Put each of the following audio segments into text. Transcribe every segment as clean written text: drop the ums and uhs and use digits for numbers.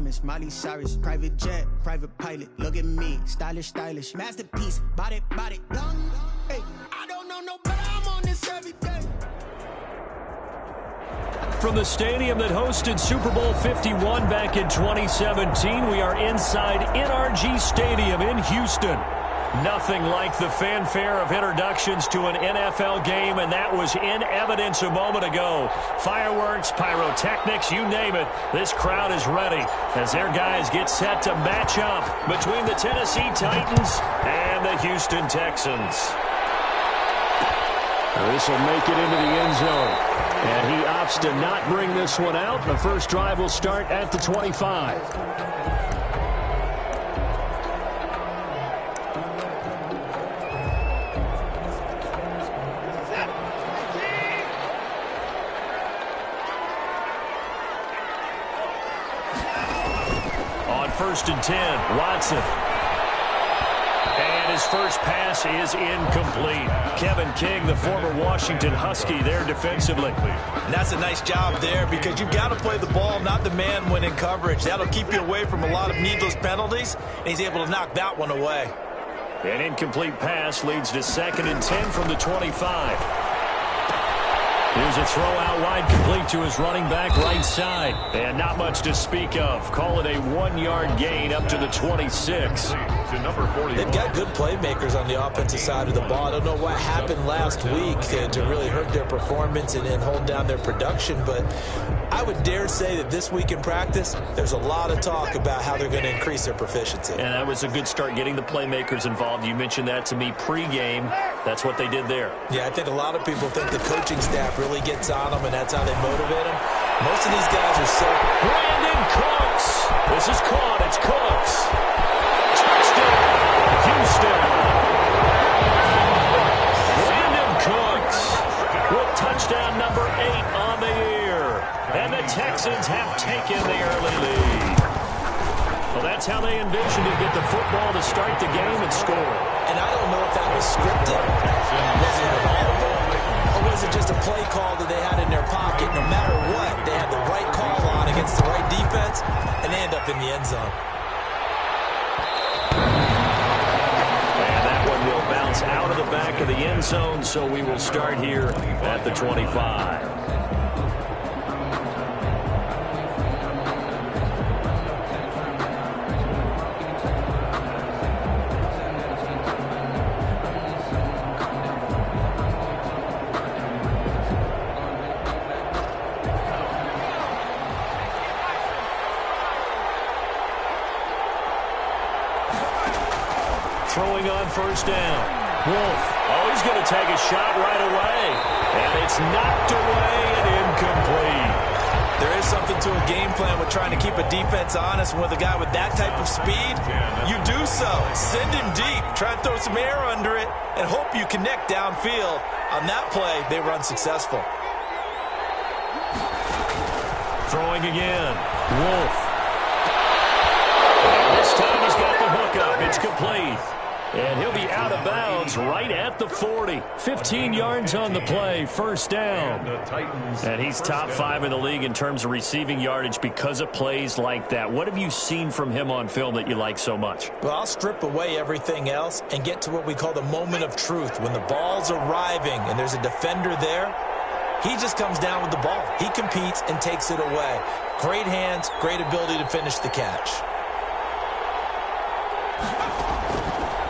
diamonds, Miley Cyrus, private jet, private pilot. Look at me, stylish, stylish, masterpiece, body, young. Hey, I don't know no better, I'm on this every day. From the stadium that hosted Super Bowl 51 back in 2017, we are inside NRG Stadium in Houston. Nothing like the fanfare of introductions to an NFL game, and that was in evidence a moment ago. Fireworks, pyrotechnics, you name it. This crowd is ready as their guys get set to match up between the Tennessee Titans and the Houston Texans. This will make it into the end zone. And he opts to not bring this one out. The first drive will start at the 25. First and 10, Watson. And his first pass is incomplete. Kevin King, the former Washington Husky, there defensively. And that's a nice job there because you've got to play the ball, not the man when in coverage. That'll keep you away from a lot of needless penalties, and he's able to knock that one away. An incomplete pass leads to second and 10 from the 25. Here's a throw out wide, complete to his running back right side. And not much to speak of. Call it a 1-yard gain up to the 26. They've got good playmakers on the offensive side of the ball. I don't know what happened last week to really hurt their performance and hold down their production, but I would dare say that this week in practice, there's a lot of talk about how they're going to increase their proficiency. And that was a good start, getting the playmakers involved. You mentioned that to me pregame. That's what they did there. Yeah, I think a lot of people think the coaching staff really gets on them, and that's how they motivate them. Most of these guys are so... Brandon Cooks. This is caught. It's Cooks. Touchdown, Houston. Brandon Cooks with touchdown number 8 on the year. And the Texans have taken the early lead. Well, that's how they envisioned to get the football to start the game and score. And I don't know if that was scripted. Was it an audible? Or was it just a play call that they had in their pocket? No matter what, they had the right call on against the right defense, and they end up in the end zone. And that one will bounce out of the back of the end zone, so we will start here at the 25. Throwing on first down. Wolf. Oh, he's going to take a shot right away. And it's knocked away and incomplete. There is something to a game plan with trying to keep a defense honest. And with a guy with that type of speed, you do so. Send him deep. Try and throw some air under it and hope you connect downfield. On that play, they were unsuccessful. Throwing again. Wolf. And this time he's got the hook up. It's complete. And he'll be out of bounds right at the 40. 15 yards on the play, first down. And he's top 5 in the league in terms of receiving yardage because of plays like that. What have you seen from him on film that you like so much? Well, I'll strip away everything else and get to what we call the moment of truth. When the ball's arriving and there's a defender there, he just comes down with the ball. He competes and takes it away. Great hands, great ability to finish the catch.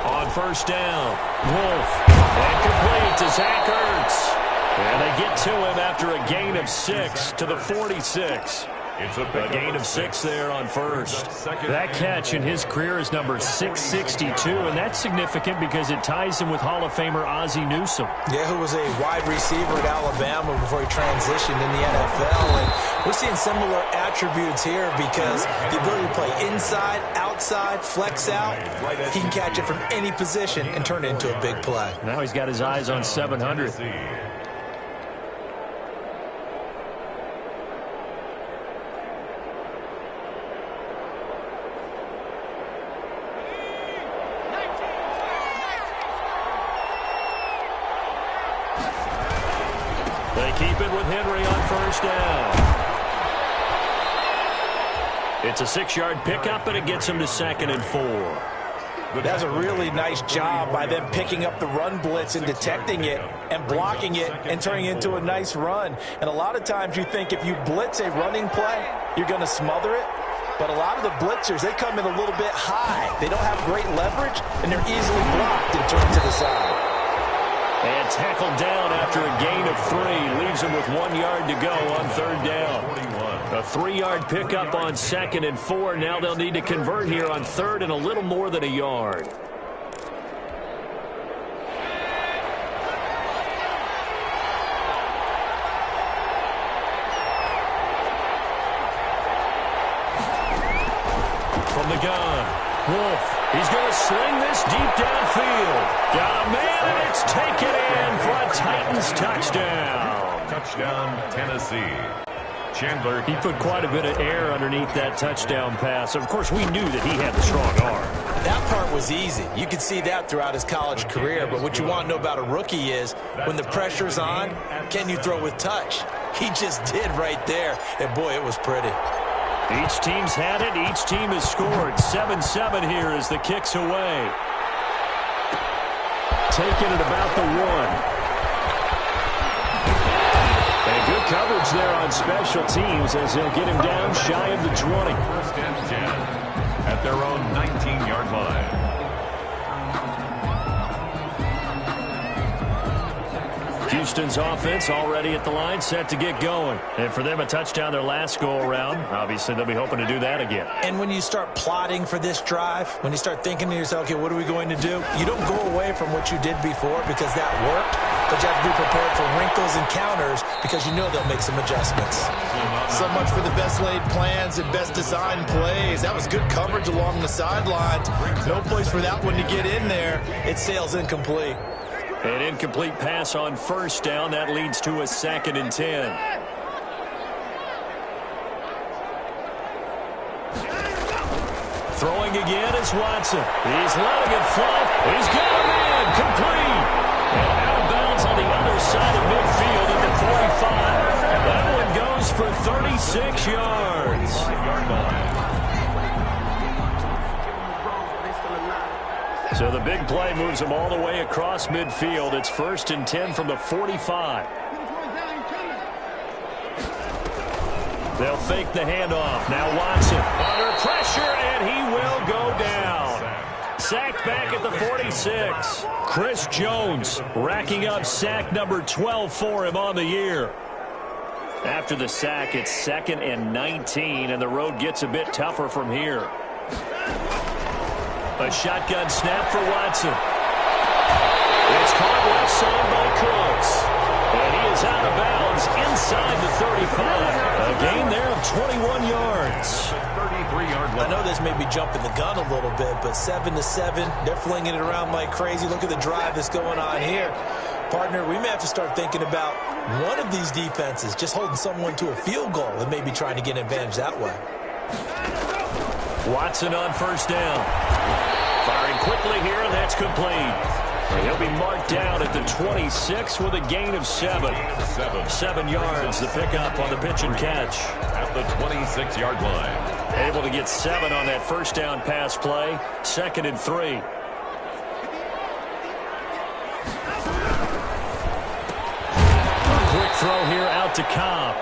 On first down, Wolf. And complete to Zach Ertz. And they get to him after a gain of 6 to the 46. A gain of 6 there on first. That catch in his career is number 662, and that's significant because it ties him with Hall of Famer Ozzie Newsome. Yeah, who was a wide receiver at Alabama before he transitioned in the NFL. And we're seeing similar attributes here because the ability to play inside, outside, flex out, he can catch it from any position and turn it into a big play. Now he's got his eyes on 700. They keep it with Henry on first down. It's a 6-yard pickup, and it gets him to 2nd and 4. That's a really nice job by them picking up the run blitz and detecting it and blocking it and turning it into a nice run. And a lot of times you think if you blitz a running play, you're going to smother it. But a lot of the blitzers, they come in a little bit high. They don't have great leverage, and they're easily blocked and turned to the side. And tackled down after a gain of 3. Leaves him with 1 yard to go on 3rd down. A 3-yard pickup on 2nd and 4. Now they'll need to convert here on 3rd and a little more than a yard. From the gun, Wolf. He's going to sling this deep downfield. Got a man, and it's taken in for a Titans touchdown. Touchdown, Tennessee. Chandler. He put quite a bit of air underneath that touchdown pass. Of course, we knew that he had the strong arm. That part was easy. You could see that throughout his college career. But what you want to know about a rookie is when the pressure's on, can you throw with touch? He just did right there. And, boy, it was pretty. Each team's had it. Each team has scored. 7-7 here as the kick's away. Taking it about the 1. And good coverage there on special teams as they'll get him down shy of the 20. 1st and 10 at their own 19-yard line. Houston's offense already at the line, set to get going. And for them, a touchdown their last go-around. Obviously, they'll be hoping to do that again. And when you start plotting for this drive, when you start thinking to yourself, okay, what are we going to do? You don't go away from what you did before because that worked, but you have to be prepared for wrinkles and counters because you know they'll make some adjustments. So much for the best laid plans and best designed plays. That was good coverage along the sidelines. No place for that one to get in there. It sails incomplete. An incomplete pass on 1st down. That leads to a 2nd and 10. Throwing again is Watson. He's letting it fly. He's got him in. Complete. And out of bounds on the other side of midfield at the 45. That one goes for 36 yards. So the big play moves him all the way across midfield. It's 1st and 10 from the 45. They'll fake the handoff. Now Watson under pressure, and he will go down. Sacked back at the 46. Chris Jones racking up sack number 12 for him on the year. After the sack, it's 2nd and 19, and the road gets a bit tougher from here. A shotgun snap for Watson. It's caught left side by Cooks. And he is out of bounds inside the 35. A gain there of 21 yards. 33-yard line. I know this may be jumping the gun a little bit, but 7-7, they're flinging it around like crazy. Look at the drive that's going on here. Partner, we may have to start thinking about one of these defenses just holding someone to a field goal and maybe trying to get an advantage that way. Watson on 1st down. Firing quickly here, and that's complete. He'll be marked down at the 26 with a gain of 7. 7 yards, the pickup on the pitch and catch. At the 26-yard line. Able to get 7 on that 1st down pass play. 2nd and 3. Quick throw here out to Cobb.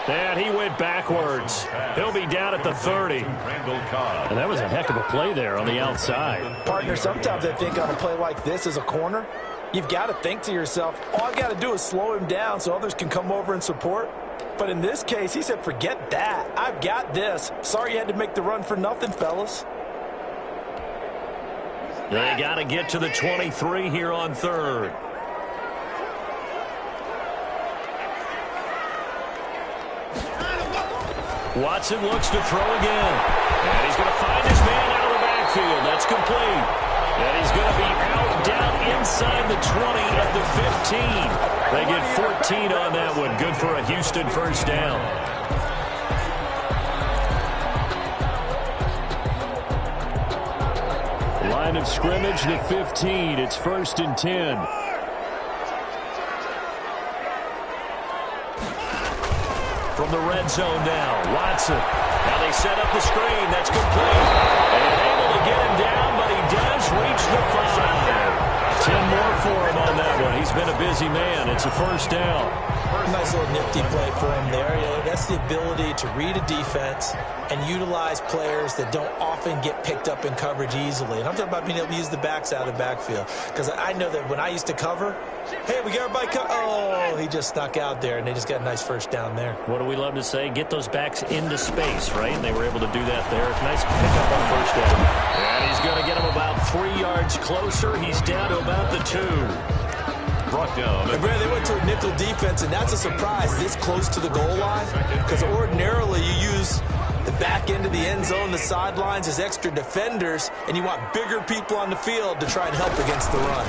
And he went backwards. He'll be down at the 30. And that was a heck of a play there on the outside. Partner, sometimes I think on a play like this as a corner, you've got to think to yourself, all I got to do is slow him down so others can come over and support. But in this case, he said, forget that. I've got this. Sorry you had to make the run for nothing, fellas. They got to get to the 23 here on 3rd. Watson looks to throw again. And he's going to find his man out of the backfield. That's complete. And he's going to be out down inside the 20 at the 15. They get 14 on that one. Good for a Houston 1st down. Line of scrimmage, the 15. It's 1st and 10. From the red zone now, Watson Now they set up the screen. That's complete. And able to get him down, but he does reach the 5. 10 more for him on that one. He's been a busy man. It's a first down. Nice little nifty play for him there. That's the ability to read a defense and utilize players that don't often get picked up in coverage easily. And I'm talking about being able to use the backs out of the backfield. Because I know that when I used to cover, hey, we got everybody oh, he just snuck out there, and they just got a nice first down there. What do we love to say? Get those backs into space, right? And they were able to do that there. Nice pickup on first down. And he's going to get him about 3 yards closer. He's down to about the 2. Brought down. They went to a nickel defense, and that's a surprise this close to the goal line, because ordinarily you use the back end of the end zone, the sidelines as extra defenders, and you want bigger people on the field to try and help against the run.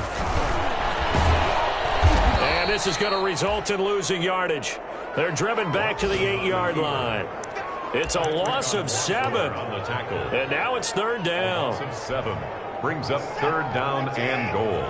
And this is going to result in losing yardage. They're driven back to the 8-yard line. It's a loss of 7. On the tackle. And now it's third down. Loss of 7. Brings up third down and goal.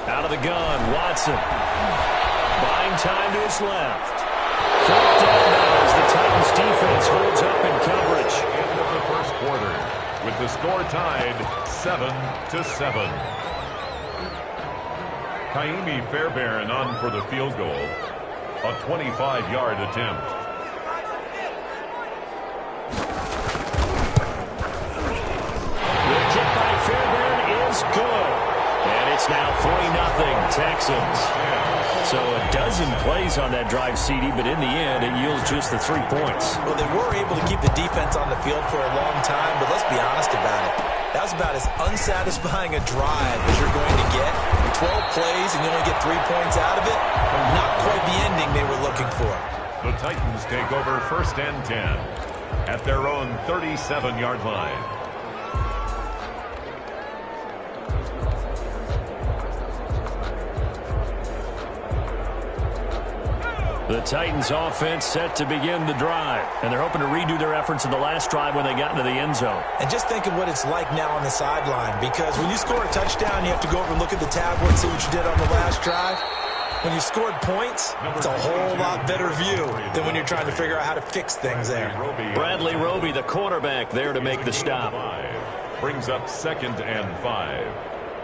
Out of the gun, Watson. Buying time to his left. Fourth down now as the Titans defense holds up in coverage. End of the first quarter with the score tied 7-7. Kaimi Fairbairn on for the field goal. A 25-yard attempt. The kick by Fairbairn is good. And it's now 3-0 Texans. So a dozen plays on that drive, CD, but in the end, it yields just the 3 points. Well, they were able to keep the defense on the field for a long time, but let's be honest about it. That was about as unsatisfying a drive as you're going to get. 12 plays and you only get 3 points out of it. Not quite the ending they were looking for. The Titans take over first and 10 at their own 37-yard line. The Titans offense set to begin the drive, and they're hoping to redo their efforts in the last drive when they got into the end zone. And just think of what it's like now on the sideline, because when you score a touchdown, you have to go over and look at the tablet and see what you did on the last drive. When you scored points, it's a whole lot better view than when you're trying to figure out how to fix things there. Bradley Roby, the quarterback, there to make the stop. Brings up second and 5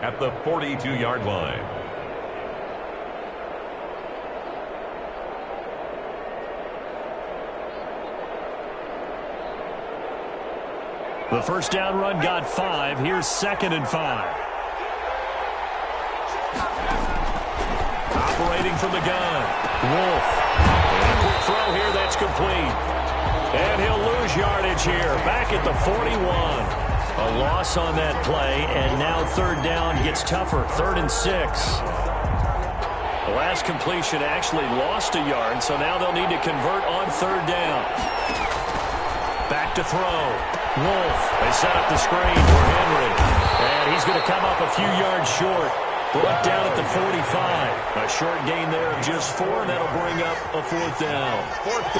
at the 42-yard line. The first down run got 5. Here's second and 5. Operating from the gun. Wolf. And a quick throw here. That's complete. And he'll lose yardage here. Back at the 41. A loss on that play. And now third down gets tougher. 3rd and 6. The last completion actually lost a yard. So now they'll need to convert on third down. Back to throw. Wolf. They set up the screen for Henry. And he's going to come up a few yards short. Brought down at the 45. A short gain there of just 4, and that'll bring up a 4th down.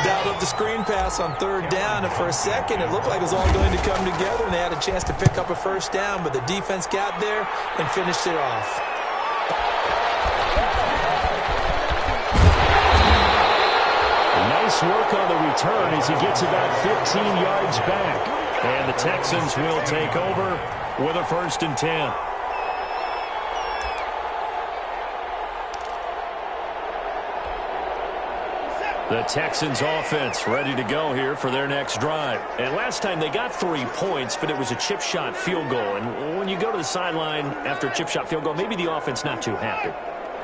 Dialed up the screen pass on third down, and for a second it looked like it was all going to come together, and they had a chance to pick up a first down, but the defense got there and finished it off. Nice work on the return as he gets about 15 yards back. And the Texans will take over with a 1st and 10. The Texans offense ready to go here for their next drive. And last time they got 3 points, but it was a chip shot field goal. And when you go to the sideline after a chip shot field goal, maybe the offense not too happy.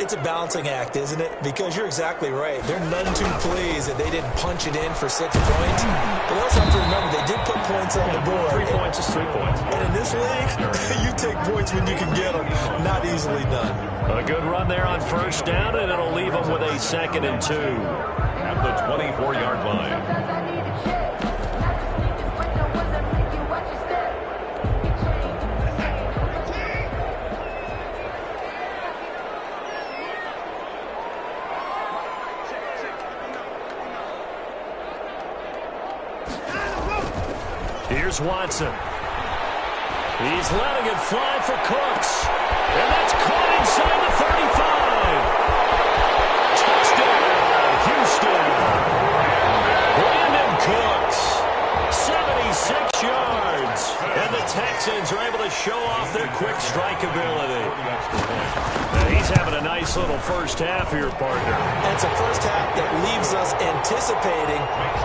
It's a balancing act, isn't it? Because you're exactly right. They're none too pleased that they didn't punch it in for 6 points. But we also have to remember they did put points on the board. 3 points is 3 points. And in this league, you take points when you can get them. Not easily done. A good run there on first down, and it'll leave them with a 2nd and 2. At the 24-yard line. Here's Watson. He's letting it fly for Cooks. And that's caught inside the 35. Touchdown, Houston. Brandon Cooks. 76 yards. And the Texans are able to show off their quick strike ability. And he's having a nice little first half here, partner. And it's a first half that leaves us anticipating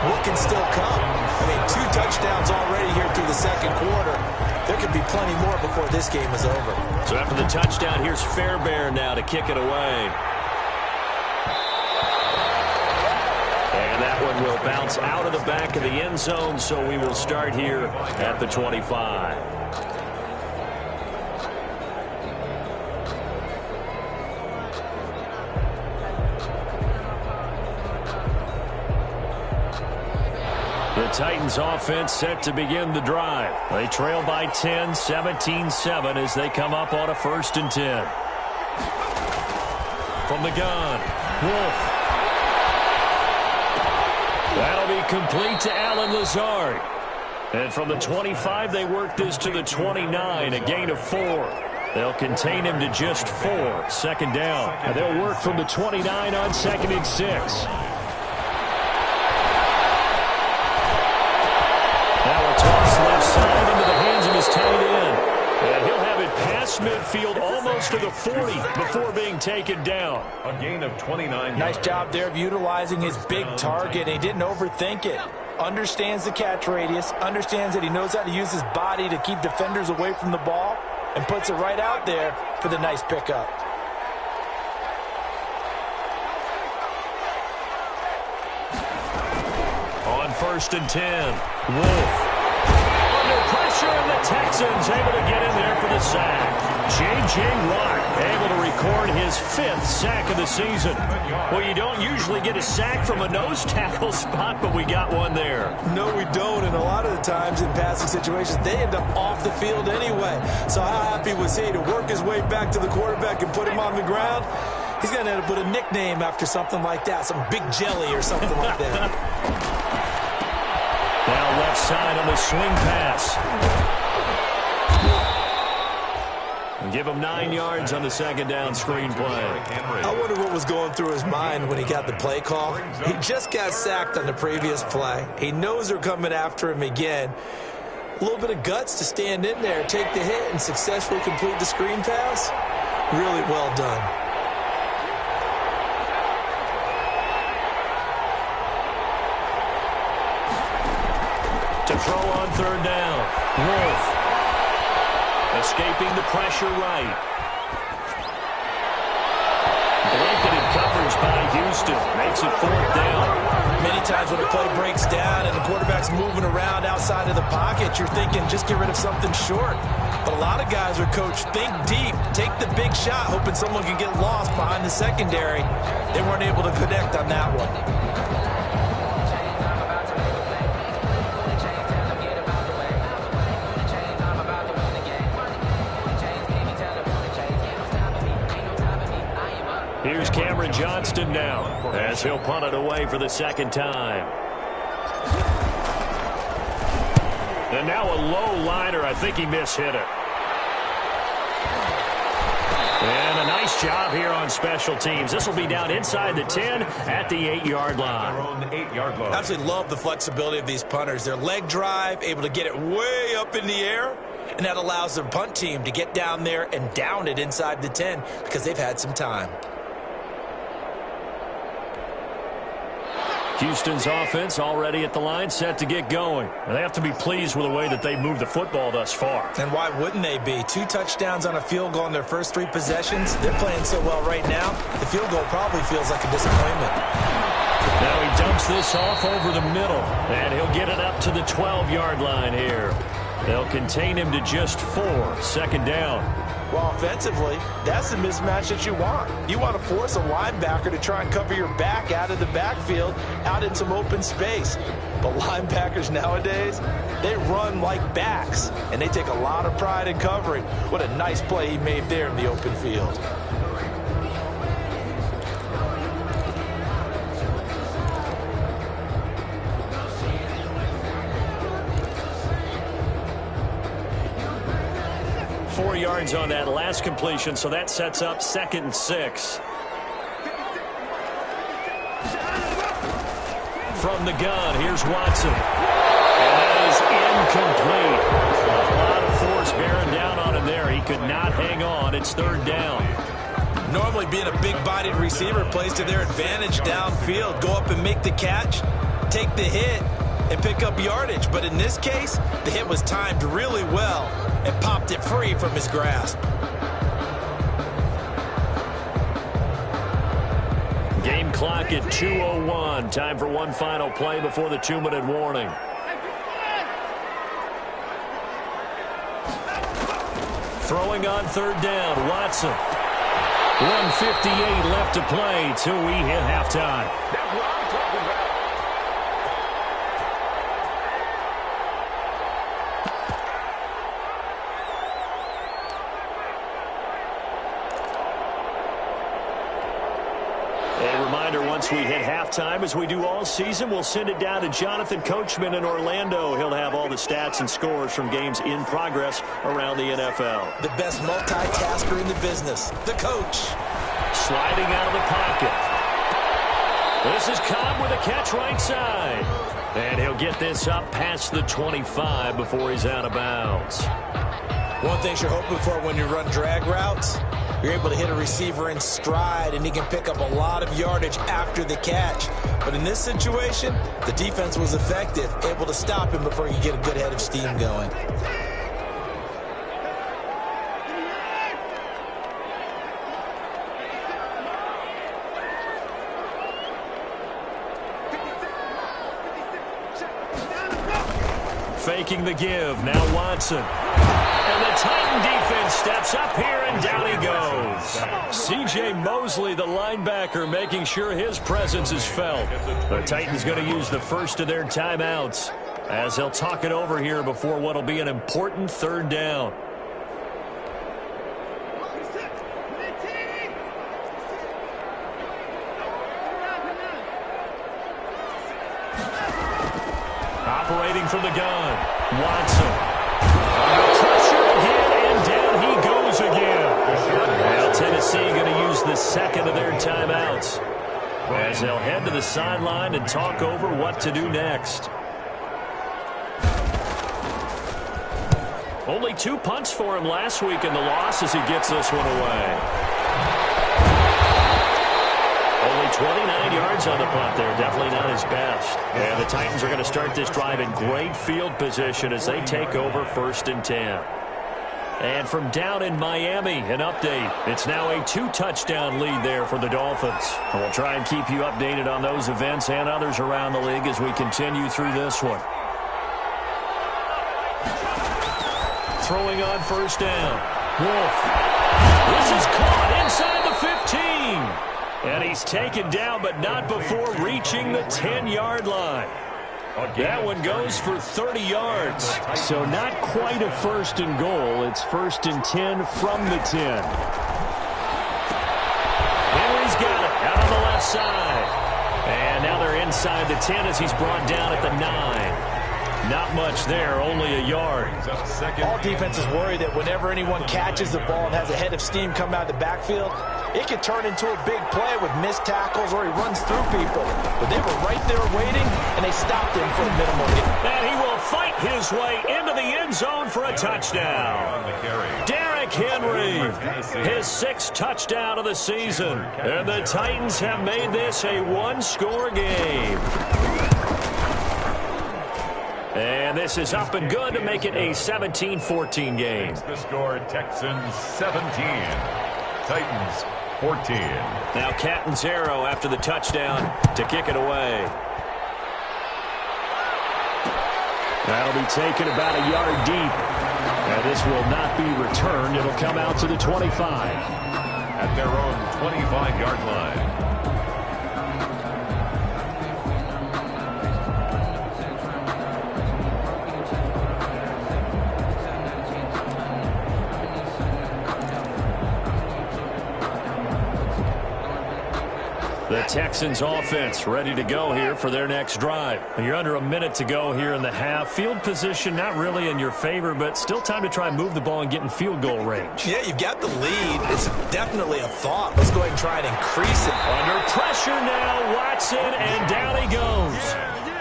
what can still come. I mean, 2 touchdowns already here through the second quarter. There could be plenty more before this game is over. So after the touchdown, here's Fairbairn now to kick it away. And that one will bounce out of the back of the end zone, so we will start here at the 25. The Titans offense set to begin the drive. They trail by 10, 17-7 as they come up on a 1st and 10. From the gun, Wolf. That'll be complete to Allen Lazard. And from the 25, they work this to the 29, a gain of 4. They'll contain him to just 4, 2nd down. And they'll work from the 29 on 2nd and 6. Now a toss left side into the hands of his tight end. And he'll have it past midfield almost to the 40 before being taken down. A gain of 29. Nice job there of utilizing his big target. He didn't overthink it. Understands the catch radius, understands that he knows how to use his body to keep defenders away from the ball, and puts it right out there for the nice pickup. On 1st and 10, Wolf. Under pressure, and the Texans able to get in there for the sack. J.J. Watt able to record his 5th sack of the season. Well, you don't usually get a sack from a nose tackle spot, but we got one there. No, we don't, and a lot of the times in passing situations, they end up off the field anyway. So how happy was he to work his way back to the quarterback and put him on the ground? He's going to end up with a nickname after something like that, some Big Jelly or something like that. Now left side on the swing pass. And give him 9 yards on the 2nd down screen play. I wonder what was going through his mind when he got the play call. He just got sacked on the previous play. He knows they're coming after him again. A little bit of guts to stand in there, take the hit, and successfully complete the screen pass. Really well done. To throw on 3rd down. Wolf. Escaping the pressure right. Blanketed coverage by Houston. Makes it 4th down. Many times when a play breaks down and the quarterback's moving around outside of the pocket, you're thinking just get rid of something short. But a lot of guys are coached, think deep, take the big shot, hoping someone can get lost behind the secondary. They weren't able to connect on that one. Here's Cameron Johnston now as he'll punt it away for the 2nd time. And now a low liner. I think he mishit it. And a nice job here on special teams. This will be down inside the 10 at the 8-yard line. Absolutely love the flexibility of these punters. Their leg drive, able to get it way up in the air, and that allows their punt team to get down there and down it inside the 10 because they've had some time. Houston's offense already at the line, set to get going. And they have to be pleased with the way that they moved the football thus far. And why wouldn't they be? 2 touchdowns on a field goal in their first 3 possessions. They're playing so well right now, the field goal probably feels like a disappointment. Now he dumps this off over the middle, and he'll get it up to the 12-yard line here. They'll contain him to just 4, 2nd down. Well, offensively, that's the mismatch that you want. You want to force a linebacker to try and cover your back out of the backfield, out in some open space. But linebackers nowadays, they run like backs, and they take a lot of pride in covering. What a nice play he made there in the open field. 4 yards on that last completion, so that sets up 2nd and 6. From the gun, here's Watson. And that is incomplete. A lot of force bearing down on him there. He could not hang on. It's 3rd down. Normally being a big-bodied receiver plays to their advantage downfield. Go up and make the catch, take the hit, and pick up yardage. But in this case, the hit was timed really well and popped it free from his grasp. Game clock at 2:01. Time for one final play before the 2-minute warning. Throwing on 3rd down, Watson. 1:58 left to play till we hit halftime. That's what I'm talking about. A reminder, once we hit halftime, as we do all season, we'll send it down to Jonathan Coachman in Orlando. He'll have all the stats and scores from games in progress around the NFL. The best multitasker in the business, the coach. Sliding out of the pocket. This is Cobb with a catch right side. And he'll get this up past the 25 before he's out of bounds. One thing you're hoping for when you run drag routes, you're able to hit a receiver in stride, and he can pick up a lot of yardage after the catch. But in this situation, the defense was effective, able to stop him before he could get a good head of steam going. Faking the give, now Watson. And the Titan defense steps up here, and down he goes. C.J. Mosley, the linebacker, making sure his presence is felt. The Titans going to use the first of their timeouts as they'll talk it over here before what will be an important 3rd down. Operating from the gun, Watson. Under pressure again, and down he goes again. Now Tennessee going to use the 2nd of their timeouts as they'll head to the sideline and talk over what to do next. Only 2 punts for him last week in the loss as he gets this one away. Only 29 yards on the punt there. Definitely not his best. And the Titans are going to start this drive in great field position as they take over 1st and 10. And from down in Miami, an update. It's now a 2-touchdown lead there for the Dolphins. And we'll try and keep you updated on those events and others around the league as we continue through this one. Throwing on 1st down. Wolf. This is caught inside the 15. And he's taken down, but not before reaching the 10-yard line. That one goes for 30 yards. So not quite a 1st and goal. It's 1st and 10 from the 10. Henry's got it out on the left side. And now they're inside the 10 as he's brought down at the 9. Not much there, only a yard. All defenses worry that whenever anyone catches the ball and has a head of steam come out of the backfield, it can turn into a big play with missed tackles or he runs through people. But they were right there waiting, and they stopped him for a minimal hit. And he will fight his way into the end zone for a touchdown. Derrick Henry, his 6th touchdown of the season. And the Titans have made this a 1-score game. And this is up and good to make it a 17-14 game. The score, Texans 17, Titans 14. Now Catanzaro after the touchdown to kick it away. That'll be taken about a yard deep. And this will not be returned. It'll come out to the 25. At their own 25-yard line. The Texans offense ready to go here for their next drive. You're under a minute to go here in the half. Field position not really in your favor, but still time to try and move the ball and get in field goal range. Yeah, you've got the lead. It's definitely a thought. Let's go ahead and try and increase it. Under pressure now, Watson, and down he goes.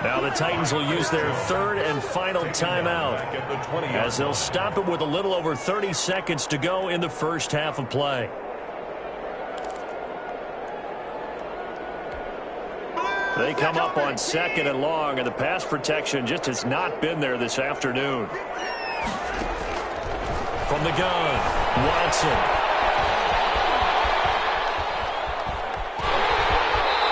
Now the Titans will use their third and final timeout as they'll stop it with a little over 30 seconds to go in the first half of play. They come up on 2nd and long, and the pass protection just has not been there this afternoon. From the gun, Watson.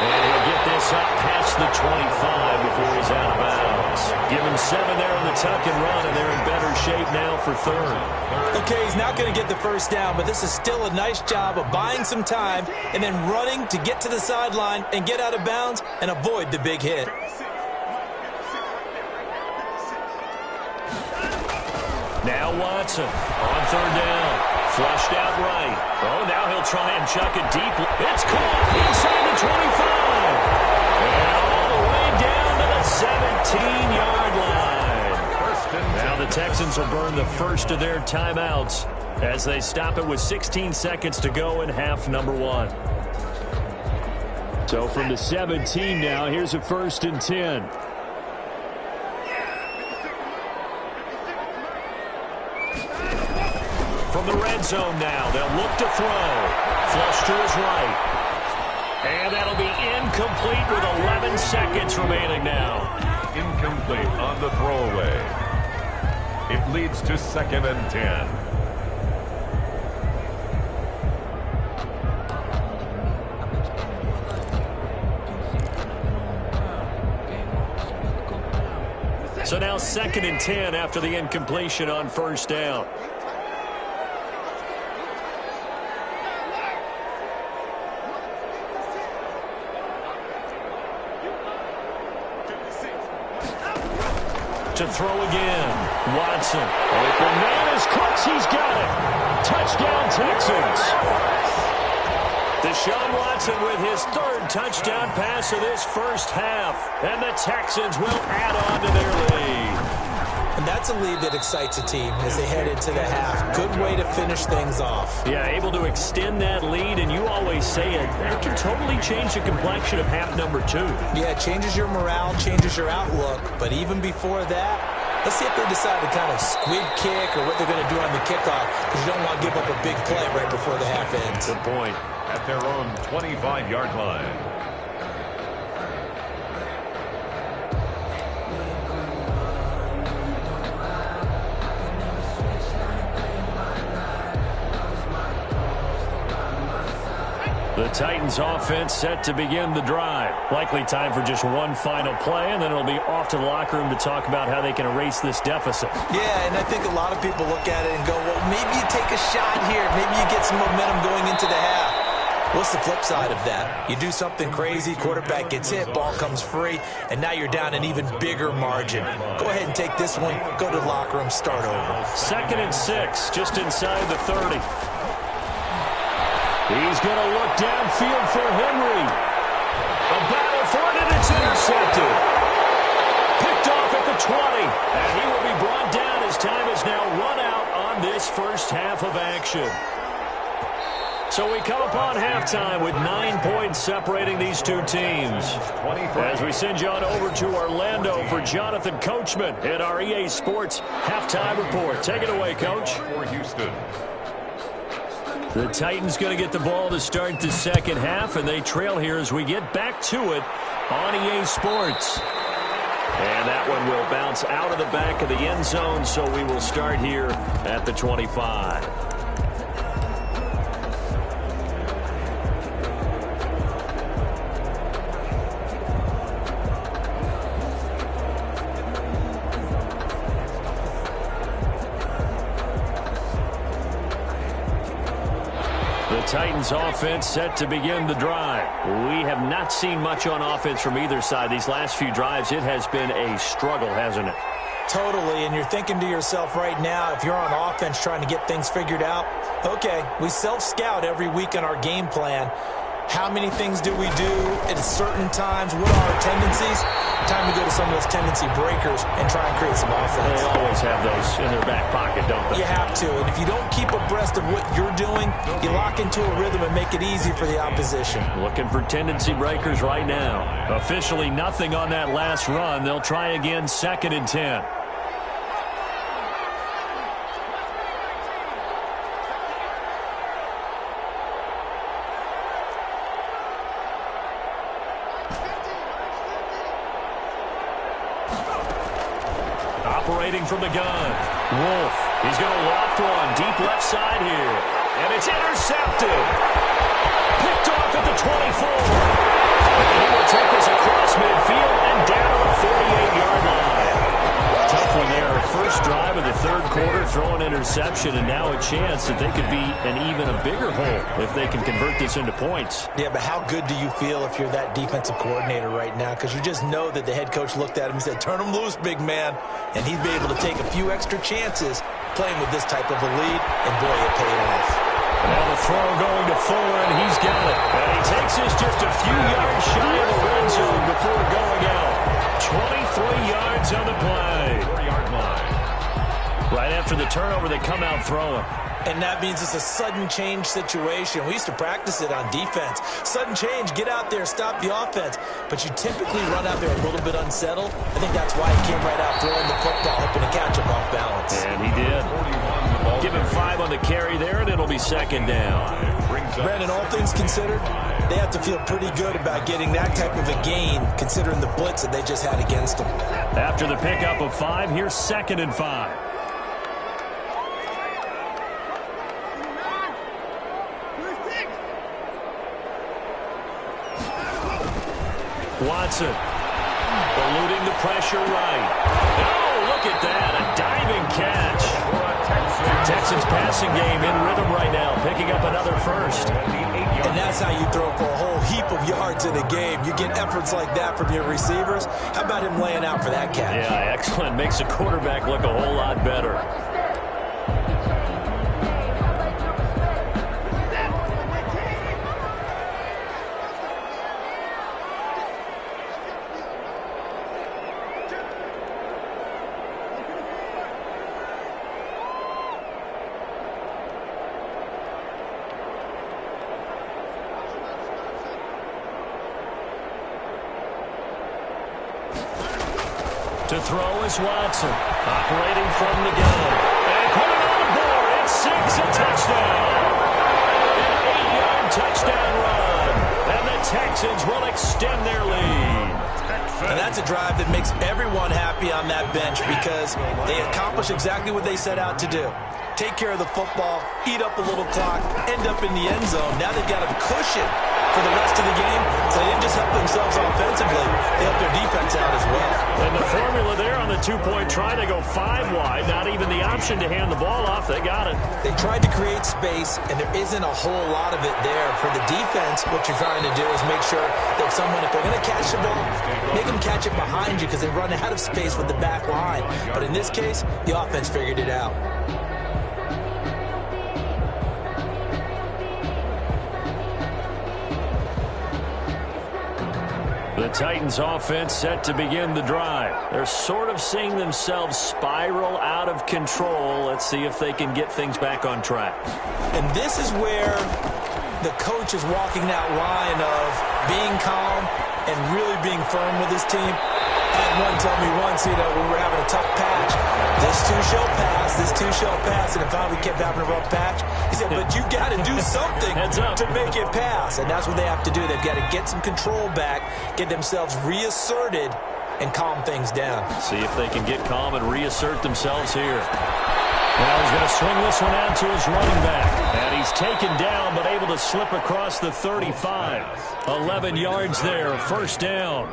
And he'll get this up past the 25 before he's out of bounds. Give him 7 there on the tuck and run, and they're in better shape now for third. Okay, he's not going to get the first down, but this is still a nice job of buying some time and then running to get to the sideline and get out of bounds and avoid the big hit. Now Watson on third down. Flushed out right. Oh, now he'll try and chuck it deep. It's caught inside the 25. And all the way down to the 17-yard line. Now the Texans will burn the first of their timeouts as they stop it with 16 seconds to go in half number 1. So from the 17 now, here's a 1st and 10. From the red zone now, they'll look to throw. Flush to his right. And that'll be incomplete with 11 seconds remaining now. Incomplete on the throwaway. It leads to 2nd and 10. So now 2nd and 10 after the incompletion on first down. To throw again. Watson. Open man is Cooks. He's got it. Touchdown, Texans. Deshaun Watson with his 3rd touchdown pass of this first half. And the Texans will add on to their lead. And that's a lead that excites a team as they head into the half. Good way to finish things off. Yeah, able to extend that lead, and you always say it, that can totally change the complexion of half number 2. Yeah, it changes your morale, changes your outlook. But even before that, let's see if they decide to kind of squib kick or what they're going to do on the kickoff, because you don't want to give up a big play right before the half ends. Good point. At their own 25-yard line. The Titans offense set to begin the drive. Likely time for just one final play, and then it'll be off to the locker room to talk about how they can erase this deficit. Yeah, and I think a lot of people look at it and go, well, maybe you take a shot here. Maybe you get some momentum going into the half. What's the flip side of that? You do something crazy, quarterback gets hit, ball comes free, and now you're down an even bigger margin. Go ahead and take this one, go to the locker room, start over. 2nd and 6, just inside the 30. He's going to look downfield for Henry. A battle for it, and it's intercepted. Picked off at the 20, and he will be brought down as time is now run out on this first half of action. So we come upon halftime with 9 points separating these two teams. As we send you on over to Orlando for Jonathan Coachman at our EA Sports Halftime Report. Take it away, Coach. For Houston. The Titans going to get the ball to start the second half, and they trail here as we get back to it on EA Sports. And that one will bounce out of the back of the end zone, so we will start here at the 25. The Titans offense set to begin the drive. We have not seen much on offense from either side. These last few drives, it has been a struggle, hasn't it? Totally, and you're thinking to yourself right now, if you're on offense trying to get things figured out, okay, we self-scout every week on our game plan. How many things do we do at certain times? What are our tendencies? Time to go to some of those tendency breakers and try and create some offense. They always have those in their back pocket, don't they? You have to. And if you don't keep abreast of what you're doing, you lock into a rhythm and make it easy for the opposition. Looking for tendency breakers right now. Officially nothing on that last run. They'll try again, 2nd and 10. Operating from the gun. Wolf. He's going to loft one deep left side here. And it's intercepted. Picked off at the 24. He will take this across midfield and down to the 48-yard line. Tough one there. First drive of the third quarter, throw an interception, and now a chance that they could be an even a bigger hole if they can convert this into points. Yeah, but how good do you feel if you're that defensive coordinator right now? Because you just know that the head coach looked at him and said, turn him loose, big man. And he'd be able to take a few extra chances playing with this type of a lead, and boy, it paid off. Now the throw going to Fuller, and he's got it. And he takes this just a few yards shy of the red zone before going out. 23 yards on the play. 4-yard line. Right after the turnover, they come out throwing. And that means it's a sudden change situation. We used to practice it on defense. Sudden change, get out there, stop the offense. But you typically run out there a little bit unsettled. I think that's why he came right out throwing the football, hoping to catch him off balance. And he did. Give him 5 on the carry there, and it'll be 2nd down. Brandon, all things considered, they have to feel pretty good about getting that type of a gain, considering the blitz that they just had against them. After the pickup of 5, here's 2nd and 5. Watson eluding the pressure right. Oh, look at that, a diving catch. Texans passing game in rhythm right now, picking up another first. And that's how you throw for a whole heap of yards in a game. You get efforts like that from your receivers. How about him laying out for that catch? Yeah, excellent. Makes the quarterback look a whole lot better. To throw is Watson, operating from the gun. And put it on the board. It's 6, a touchdown. An 8-yard touchdown run. And the Texans will extend their lead. And that's a drive that makes everyone happy on that bench because they accomplish exactly what they set out to do. Take care of the football, eat up a little clock, end up in the end zone. Now they've got a cushion for the rest of the game, so they didn't just help themselves offensively, they helped their defense out as well. And the formula there on the 2-point try to go 5 wide, not even the option to hand the ball off. They got it. They tried to create space, and there isn't a whole lot of it there. For the defense, what you're trying to do is make sure that someone, if they're going to catch the ball, make them catch it behind you because they run out of space with the back line. But in this case, the offense figured it out. The Titans offense set to begin the drive. They're sort of seeing themselves spiral out of control. Let's see if they can get things back on track. And this is where the coach is walking that line of being calm and really being firm with his team. I had one tell me once, when we were having a tough patch, this too shall pass, this too shall pass, and finally we kept having a rough patch. He said, but you got to do something to make it pass, and that's what they have to do. They've got to get some control back, get themselves reasserted, and calm things down. See if they can get calm and reassert themselves here. Now he's going to swing this one out to his running back. And he's taken down, but able to slip across the 35. 11 yards there, first down.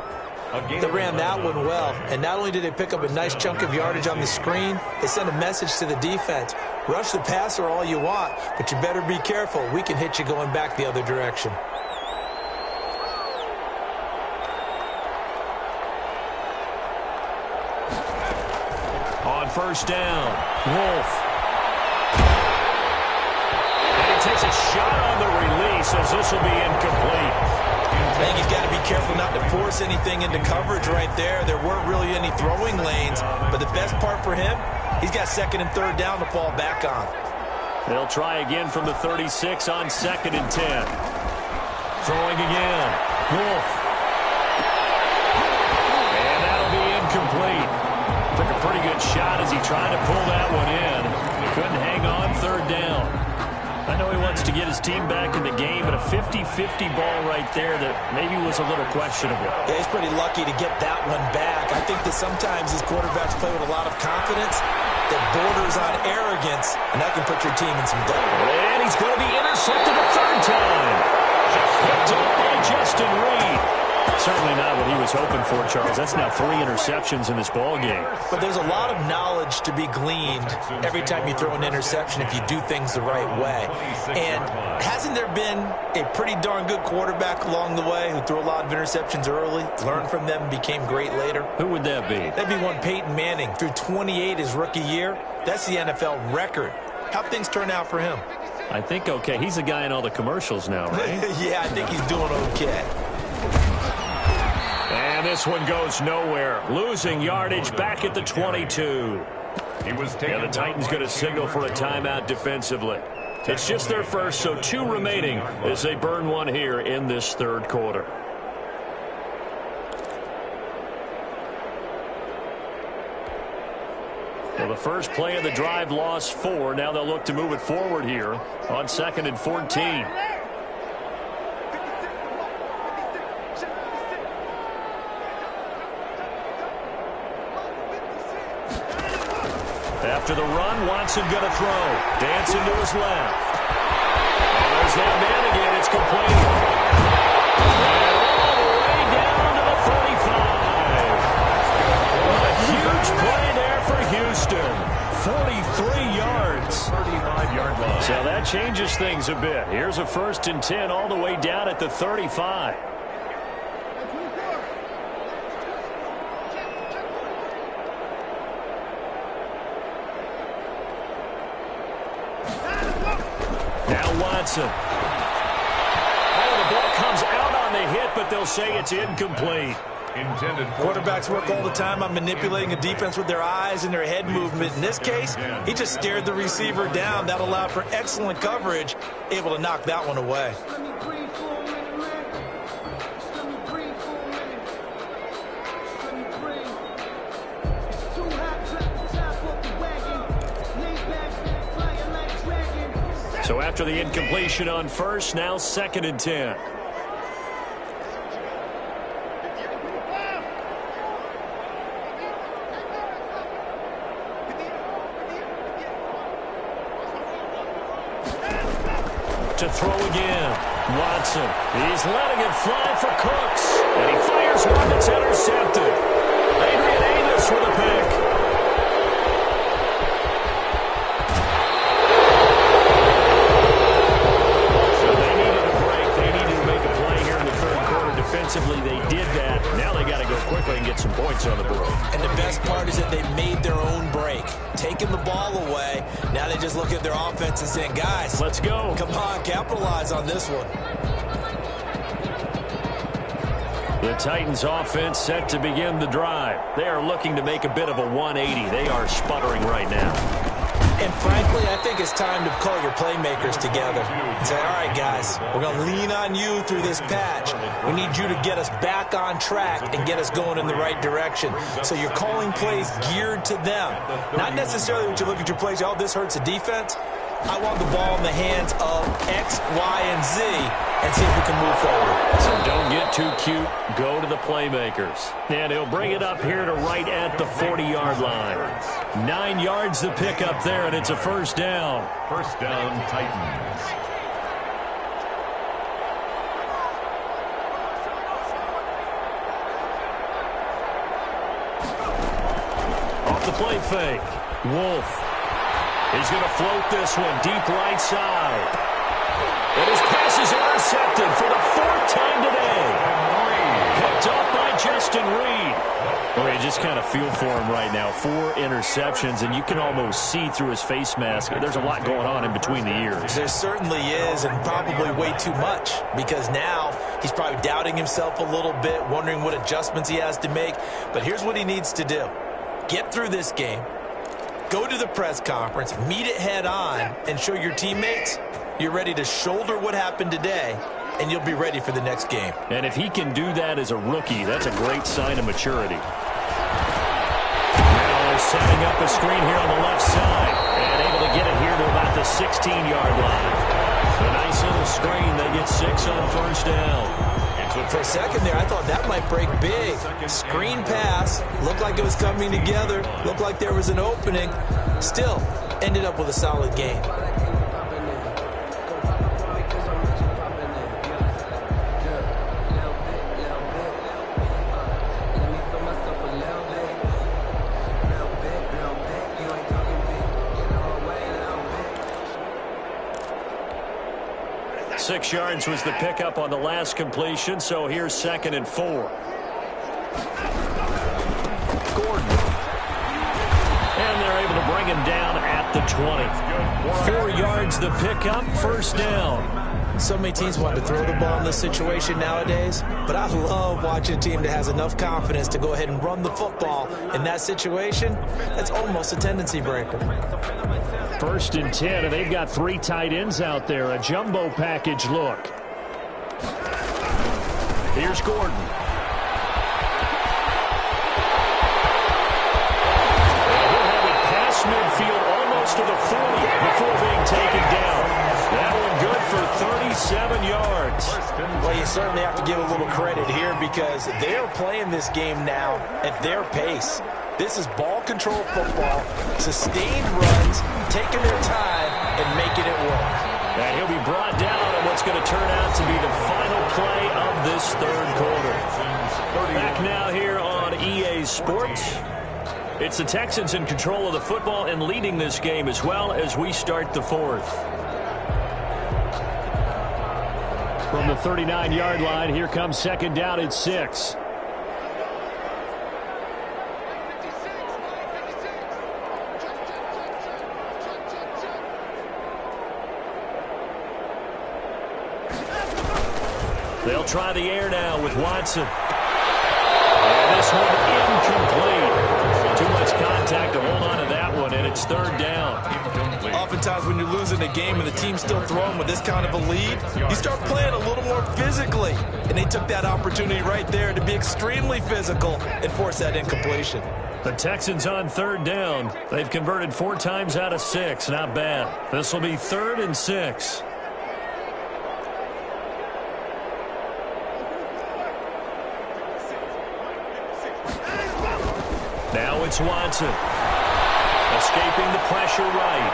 They ran that one well, and not only did they pick up a nice chunk of yardage on the screen, they sent a message to the defense. Rush the passer all you want, but you better be careful. We can hit you going back the other direction. On first down, Wolf. And he takes a shot on the release as this will be incomplete. I think he's got to be careful not to force anything into coverage right there. There weren't really any throwing lanes, but the best part for him, he's got second and third down to fall back on. They'll try again from the 36 on 2nd and 10. Throwing again. Wolf. And that'll be incomplete. Took a pretty good shot as he tried to pull that one in. Couldn't hang on 3rd down. I know he wants to get his team back in the game, but a 50-50 ball right there that maybe was a little questionable. Yeah, he's pretty lucky to get that one back. I think that sometimes these quarterbacks play with a lot of confidence that borders on arrogance, and that can put your team in some doubt. And he's going to be intercepted a 3rd time. Picked up by Justin Reed. Certainly not what he was hoping for, Charles. That's now 3 interceptions in this ball game. But there's a lot of knowledge to be gleaned every time you throw an interception if you do things the right way. And hasn't there been a pretty darn good quarterback along the way who threw a lot of interceptions early, learned from them, and became great later? Who would that be? That'd be one Peyton Manning. Threw 28 his rookie year. That's the NFL record. How'd things turn out for him? I think okay. He's a guy in all the commercials now, right? Yeah, I think he's doing okay. And this one goes nowhere. Losing yardage back at the 22. Yeah, the Titans going to signal for a timeout defensively. It's just their first, so 2 remaining as they burn one here in this 3rd quarter. Well, the first play of the drive lost 4. Now they'll look to move it forward here on 2nd and 14. After the run, Watson going to throw. Dancing to his left. And there's that man again. It's complete. And all the way down to the 45. A huge play there for Houston. 43 yards. 35-yard line. So that changes things a bit. Here's a 1st and 10 all the way down at the 35. Watson. Oh, the ball comes out on the hit, but they'll say it's incomplete. Quarterbacks work all the time on manipulating a defense with their eyes and their head movement. In this case, he just stared the receiver down. That allowed for excellent coverage, able to knock that one away. So after the incompletion on 1st, now 2nd and 10. To throw again. Watson. He's letting it fly for Cooks. And he fires one that's intercepted. Adrian Amos with a pick. Defensively, they did that. Now they got to go quickly and get some points on the board. And the best part is that they made their own break, taking the ball away. Now they just look at their offense and saying, guys, let's go. Come on, capitalize on this one. The Titans offense set to begin the drive. They are looking to make a bit of a 180. They are sputtering right now. And frankly, I think it's time to call your playmakers together and say, all right, guys, we're going to lean on you through this patch. We need you to get us back on track and get us going in the right direction. So you're calling plays geared to them. Not necessarily when you look at your plays, oh, this hurts the defense. I want the ball in the hands of X, Y, and Z and see if we can move forward. So don't get too cute. Go to the playmakers. And he'll bring it up here to right at the 40-yard line. 9 yards to pick up there, and it's a 1st down. 1st down, Titans. Off the play fake. Wolf. He's going to float this one deep right side. And his pass is intercepted for the 4th time today. picked off by Justin Reed. Well, you just kind of feel for him right now. 4 interceptions, and you can almost see through his face mask. There's a lot going on in between the ears. There certainly is, and probably way too much, because now he's probably doubting himself a little bit, wondering what adjustments he has to make. But here's what he needs to do. Get through this game, go to the press conference, meet it head on, and show your teammates you're ready to shoulder what happened today, and you'll be ready for the next game. And if he can do that as a rookie, that's a great sign of maturity. Now they're setting up a screen here on the left side, and able to get it here to about the 16-yard line. A nice little screen. They get 6 on first down. For a second there, I thought that might break big. Screen pass. Looked like it was coming together. Looked like there was an opening. Still, ended up with a solid game. Six yards was the pickup on the last completion, so here's 2nd and 4. Gordon. And they're able to bring him down at the 20. 4 yards the pickup, first down. So many teams want to throw the ball in this situation nowadays, but I love watching a team that has enough confidence to go ahead and run the football. In that situation, that's almost a tendency breaker. 1st and 10, and they've got 3 tight ends out there. A jumbo package look. Here's Gordon. And he'll have it past midfield almost to the 40 before being taken down. That one good for 37 yards. Well, you certainly have to give a little credit here because they're playing this game now at their pace. This is ball control football, sustained runs, taking their time, and making it work. And he'll be brought down on what's going to turn out to be the final play of this 3rd quarter. Back now here on EA Sports. It's the Texans in control of the football and leading this game as well as we start the 4th. From the 39-yard line, here comes 2nd down at 6. They'll try the air now with Watson. And this one incomplete. Too much contact to hold on to that one, and it's 3rd down. Oftentimes when you're losing a game and the team's still throwing with this kind of a lead, you start playing a little more physically. And they took that opportunity right there to be extremely physical and force that incompletion. The Texans on 3rd down. They've converted 4 times out of 6. Not bad. This will be 3rd and 6. Now it's Watson. Escaping the pressure right.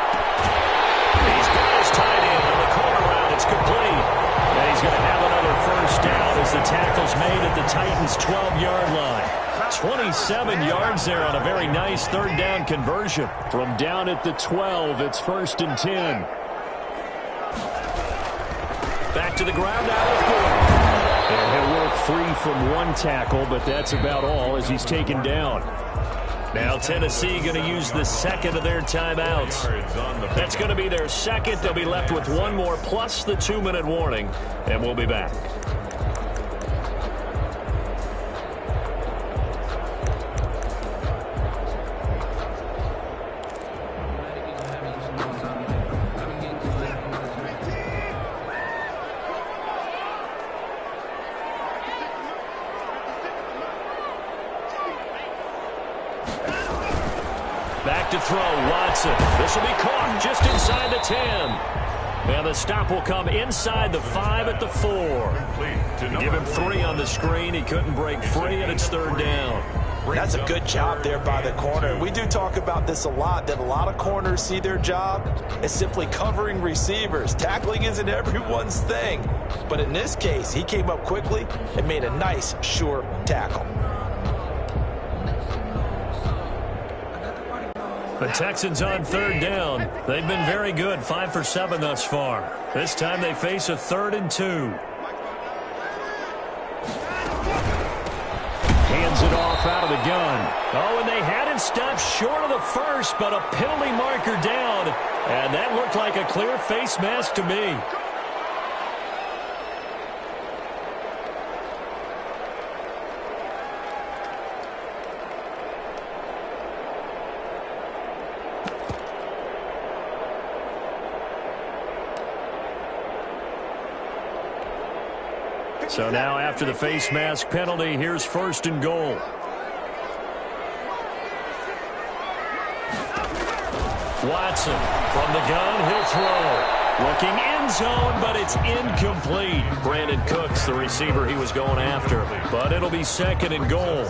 He's got his tight end on the corner route. It's complete. And he's going to have another first down as the tackle's made at the Titans' 12-yard line. 27 yards there on a very nice 3rd down conversion. From down at the 12, it's 1st and 10. Back to the ground now with Gordon. And he'll work free from 1 tackle, but that's about all as he's taken down. Now Tennessee going to use the 2nd of their timeouts. That's going to be their 2nd. They'll be left with 1 more plus the 2-minute warning, and we'll be back. Back to throw, Watson. This will be caught just inside the 10. And the stop will come inside the 5 at the 4. Give him 3 on the screen. He couldn't break free, and it's 3rd down. That's a good job there by the corner. We do talk about this a lot, that a lot of corners see their job as simply covering receivers. Tackling isn't everyone's thing. But in this case, he came up quickly and made a nice, sure tackle. The Texans on 3rd down. They've been very good, 5 for 7 thus far. This time they face a 3rd and 2. it off out of the gun. Oh, and they had him stopped short of the first, but a penalty marker down. And that looked like a clear face mask to me. So now after the face mask penalty, here's 1st and goal. Watson from the gun, he'll throw. Looking end zone, but it's incomplete. Brandon Cooks, the receiver he was going after. But it'll be 2nd and goal.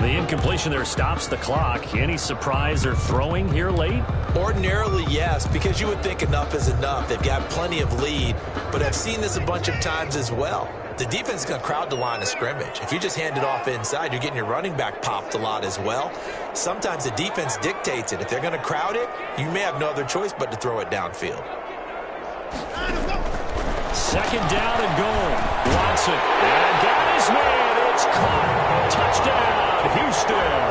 The incompletion there stops the clock. Any surprise or throwing here late? Ordinarily, yes, because you would think enough is enough. They've got plenty of lead, but I've seen this a bunch of times as well. The defense is going to crowd the line of scrimmage. If you just hand it off inside, you're getting your running back popped a lot as well. Sometimes the defense dictates it. If they're going to crowd it, you may have no other choice but to throw it downfield. 2nd down and goal. Watson. And got his man. It's caught. Touchdown, Houston.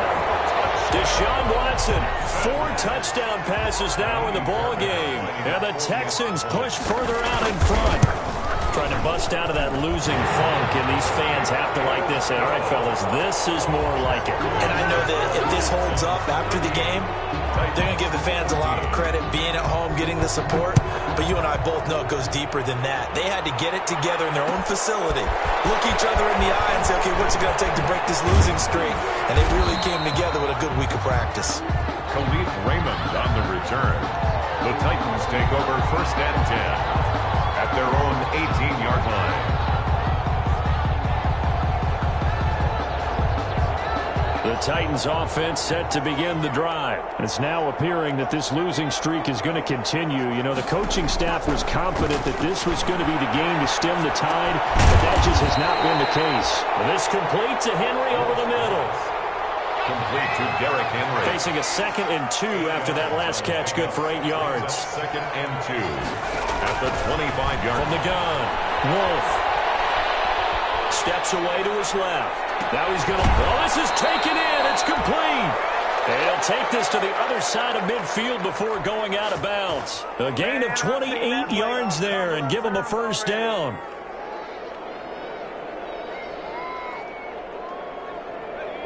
Deshaun Watson, 4 touchdown passes now in the ball game. And the Texans push further out in front. Trying to bust out of that losing funk, and these fans have to like this. Say, all right, fellas, this is more like it. And I know that if this holds up after the game, they're going to give the fans a lot of credit being at home, getting the support. But you and I both know it goes deeper than that. They had to get it together in their own facility, look each other in the eye and say, okay, what's it going to take to break this losing streak? And they really came together with a good week of practice. Khalif Raymond on the return. The Titans take over 1st and 10 at their own 18-yard line. The Titans offense set to begin the drive. It's now appearing that this losing streak is going to continue. You know, the coaching staff was confident that this was going to be the game to stem the tide, but that just has not been the case. This complete to Henry over the middle. Complete to Derrick Henry. Facing a 2nd and 2 after that last catch, good for 8 yards. 2nd and 2 at the 25-yard from the gun. Wolf steps away to his left. Now he's going to, oh, this is taken in. It's complete. And he'll take this to the other side of midfield before going out of bounds. A gain of 28 yards there and give him a 1st down.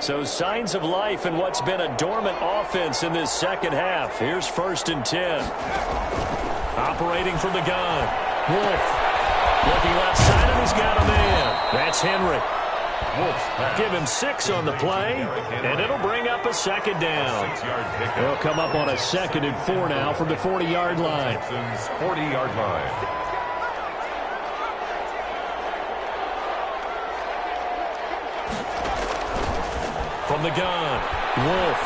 So signs of life in what's been a dormant offense in this 2nd half. Here's 1st and 10. Operating from the gun. Wolf looking left side, and he's got a man. That's Henry. Give him 6 on the play, and it'll bring up a 2nd down. They'll come up on a 2nd and 4 now from the 40-yard line. 40-yard line. From the gun, Wolf.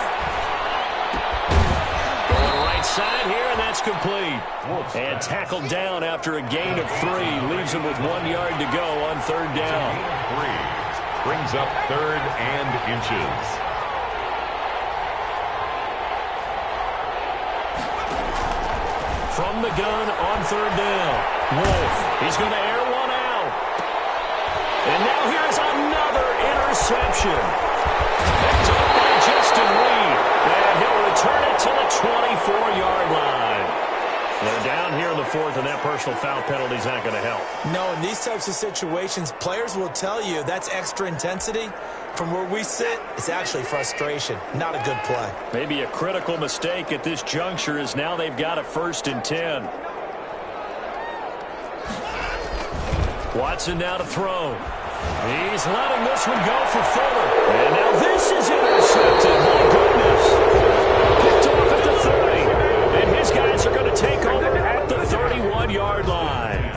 Going right side here, and that's complete. And tackled down after a gain of 3. Leaves him with 1 yard to go on 3rd down. Brings up 3rd and inches. From the gun on 3rd down. Wolf, he's going to air one out. And now here's another interception. Picked up by Justin Reed. And he'll return it to the 24-yard line. They're down here in the 4th, and that personal foul penalty is not going to help. No, in these types of situations, players will tell you that's extra intensity. From where we sit, it's actually frustration, not a good play. Maybe a critical mistake at this juncture is now they've got a 1st and 10. Watson now to throw. He's letting this one go for Fuller. And now this is intercepted. My goodness. Picked off at the 30. And his guys are going to take over at the 31-yard line.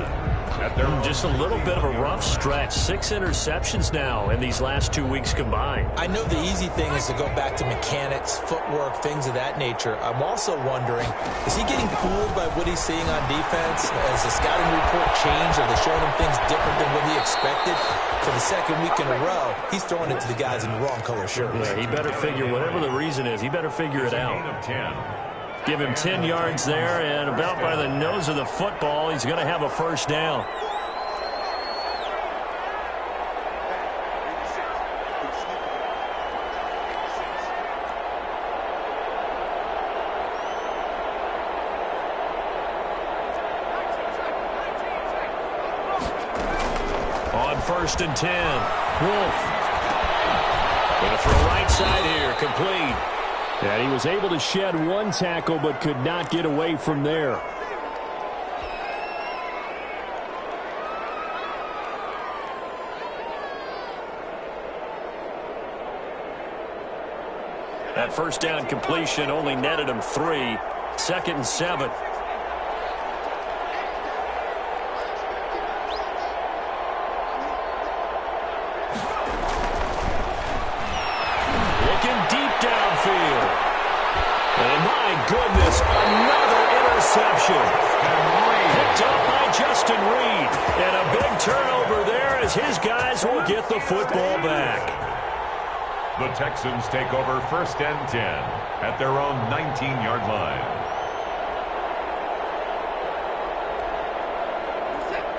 Just a little bit of a rough stretch. 6 interceptions now in these last 2 weeks combined. I know the easy thing is to go back to mechanics, footwork, things of that nature. I'm also wondering, is he getting fooled by what he's seeing on defense? Has the scouting report changed? Are they showing him things different than what he expected? For the 2nd week in a row, he's throwing it to the guys in the wrong color shirts. Yeah, he better figure, whatever the reason is, he better figure it out. Give him 10 yards there, and about by the nose of the football, he's going to have a 1st down. first and 10. Wolf. Going to throw right side here. Complete. And he was able to shed one tackle but could not get away from there. That first down completion only netted him 3. Second and 7. Looking deep downfield. And my goodness, another interception. Picked up by Justin Reed. And a big turnover there as his guys will get the football back. The Texans take over first and 10 at their own 19-yard line.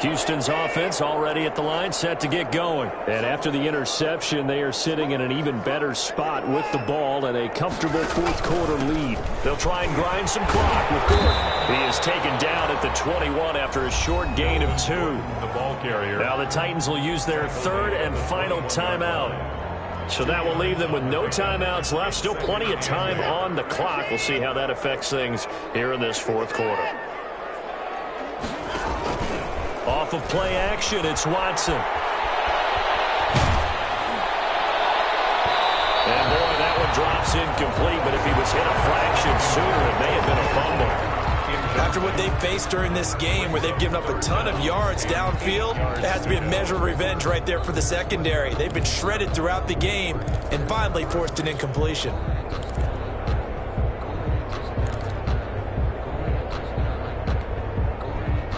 Houston's offense already at the line, set to get going. And after the interception, they are sitting in an even better spot with the ball and a comfortable fourth-quarter lead. They'll try and grind some clock with Gordon. He is taken down at the 21 after a short gain of 2. The ball carrier. Now the Titans will use their third and final timeout. So that will leave them with no timeouts left. Still plenty of time on the clock. We'll see how that affects things here in this fourth quarter. Off of play action, it's Watson. And boy, that one drops incomplete, but if he was hit a fraction sooner, it may have been a fumble. After what they faced during this game where they've given up a ton of yards downfield, there has to be a measure of revenge right there for the secondary. They've been shredded throughout the game and finally forced an incompletion.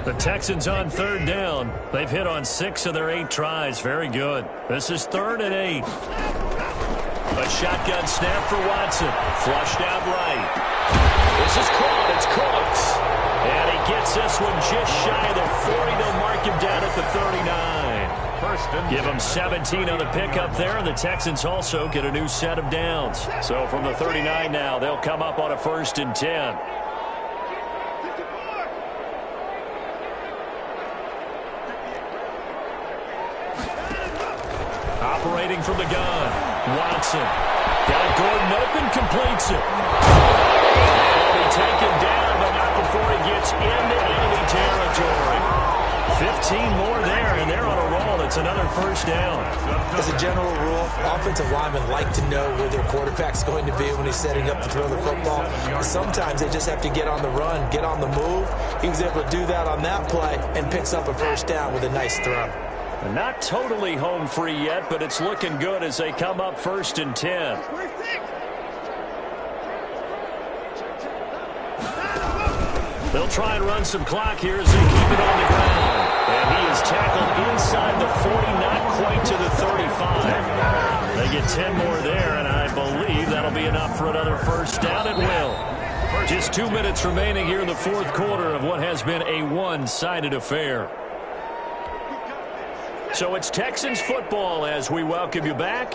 The Texans on third down. They've hit on 6 of their 8 tries. Very good. This is 3rd and 8. A shotgun snap for Watson. Flushed out right. This is caught. It's Cooks. And he gets this one just shy of the 40. They'll mark him down at the 39. First and Give them 17 on the pickup there, and the Texans also get a new set of downs. So from the 39 now, they'll come up on a 1st and 10. Operating from the gun, Watson. Got Gordon open, completes it. He'll be taken down, but not before he gets into enemy territory. 15 more there, and they're on a roll. It's another first down. As a general rule, offensive linemen like to know where their quarterback's going to be when he's setting up to throw the football. Sometimes they just have to get on the run, get on the move. He was able to do that on that play and picks up a first down with a nice throw. Not totally home free yet, but it's looking good as they come up 1st and 10. They'll try and run some clock here as they keep it on the ground. And he is tackled inside the 40, not quite to the 35. They get 10 more there, and I believe that'll be enough for another first down. It will. Just 2 minutes remaining here in the fourth quarter of what has been a one-sided affair. So it's Texans football as we welcome you back.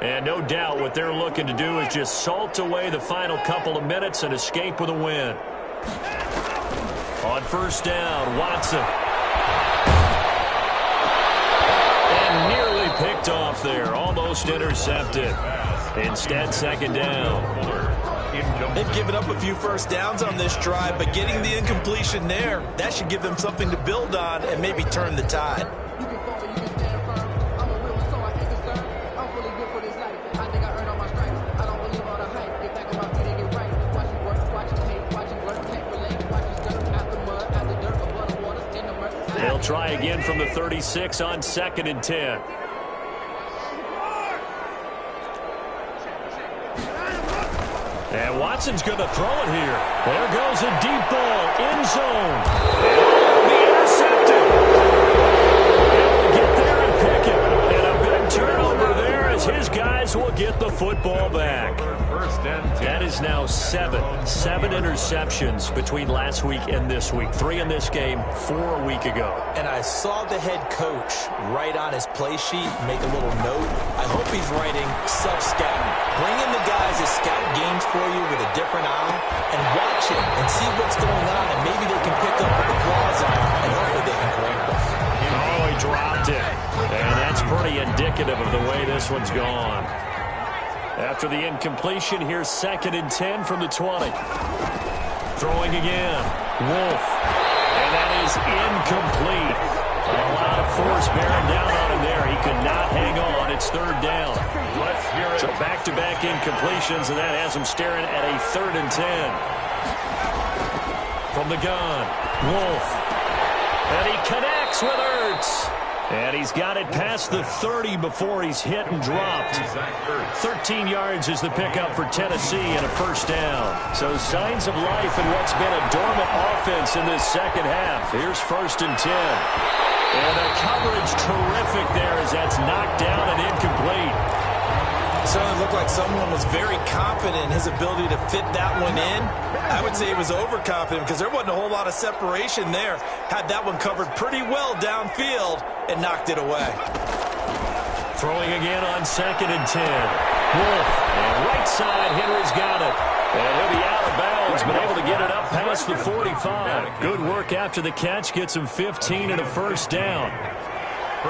And no doubt what they're looking to do is just salt away the final couple of minutes and escape with a win. On first down, Watson. And nearly picked off there. Almost intercepted. Instead, second down. They've given up a few first downs on this drive, but getting the incompletion there, that should give them something to build on and maybe turn the tide. They'll try again from the 36 on 2nd and 10. And Watson's going to throw it here. There goes a deep ball, end zone. And be intercepted. Able to get there and pick it. And a big turnover there as his guys will get the football back. That is now 7 interceptions between last week and this week. 3 in this game, 4 a week ago. And I saw the head coach write on his play sheet, make a little note. I hope he's writing self-scouting. Bring in the guys that scout games for you with a different eye and watch it and see what's going on, and maybe they can pick up with the claws on and hopefully they can correct them. Oh, he dropped it. And that's pretty indicative of the way this one's gone. After the incompletion, here's 2nd and 10 from the 20. Throwing again. Wolf. And that is incomplete. A lot of force bearing down on him there. He could not hang on. It's 3rd down. So back-to-back incompletions, and that has him staring at a 3rd and 10. From the gun, Wolf. And he connects with Ertz. And he's got it past the 30 before he's hit and dropped. 13 yards is the pickup for Tennessee and a 1st down. So signs of life in what's been a dormant offense in this second half. Here's 1st and 10. And the coverage terrific there as that's knocked down and incomplete. Certainly looked like someone was very confident in his ability to fit that one in. I would say he was overconfident because there wasn't a whole lot of separation there. Had that one covered pretty well downfield and knocked it away. Throwing again on 2nd and 10. Wolf, and right side, Henry's got it. And he'll be out of bounds, but able to get it up past the 45. Good work after the catch, gets him 15 and a 1st down.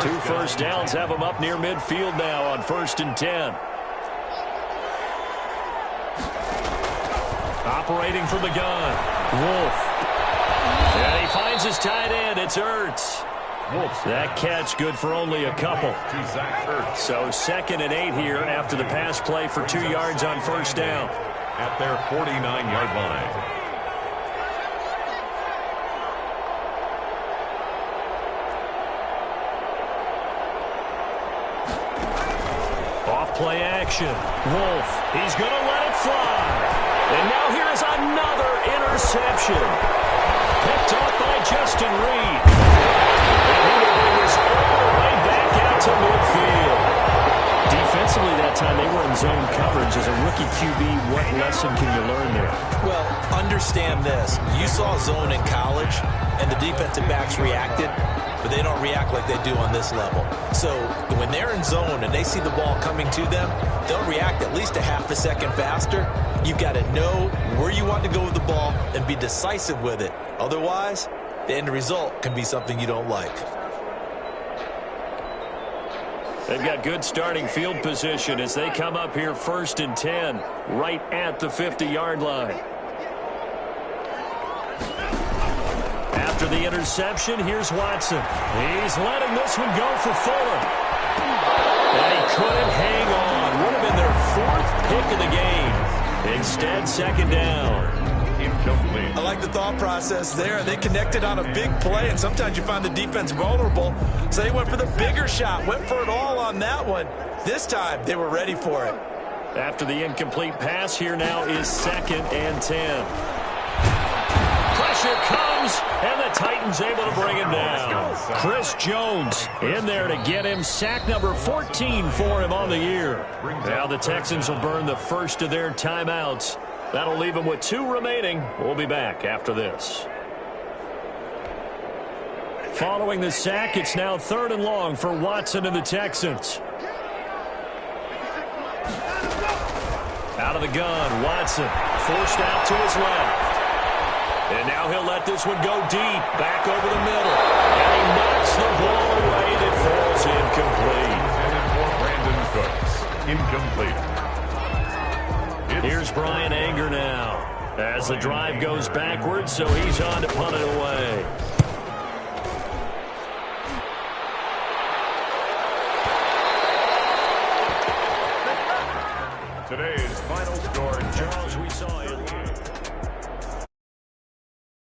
2 first downs have him up near midfield now on 1st and 10. Operating from the gun, Wolf. And he finds his tight end. It's Ertz. That catch good for only a couple. So 2nd and 8 here after the pass play for 2 yards on 1st down. At their 49-yard line. Off play action. Wolf. He's going to let it fly. And now here is another interception. Picked up by Justin Reed. And he will bring this all the way back out to midfield. Defensively that time, they were in zone coverage. As a rookie QB, what lesson can you learn there? Well, understand this. You saw zone in college, and the defensive backs reacted, but they don't react like they do on this level. So when they're in zone and they see the ball coming to them, they'll react at least a half a second faster. You've got to know where you want to go with the ball and be decisive with it. Otherwise, the end result can be something you don't like. They've got good starting field position as they come up here 1st and 10, right at the 50-yard line. After the interception, here's Watson. He's letting this one go for Fuller. And he couldn't hang on. Would have been their 4th pick of the game. Instead, 2nd down. Incomplete. I like the thought process there. They connected on a big play, and sometimes you find the defense vulnerable. So they went for the bigger shot, went for it all on that one. This time, they were ready for it. After the incomplete pass, here now is 2nd and 10. Pressure comes, and the Titans able to bring him down. Chris Jones in there to get him sack number 14 for him on the year. Now the Texans will burn the first of their timeouts. That'll leave them with 2 remaining. We'll be back after this. Following the sack, it's now 3rd and long for Watson and the Texans. Out of the gun, Watson forced out to his left. And now he'll let this one go deep, back over the middle. And he knocks the ball away that falls incomplete. And for Brandon Cooks, incomplete. Here's Brian Anger now as the drive goes backwards, so he's on to punt it away. Today's final score, Charles, we saw it.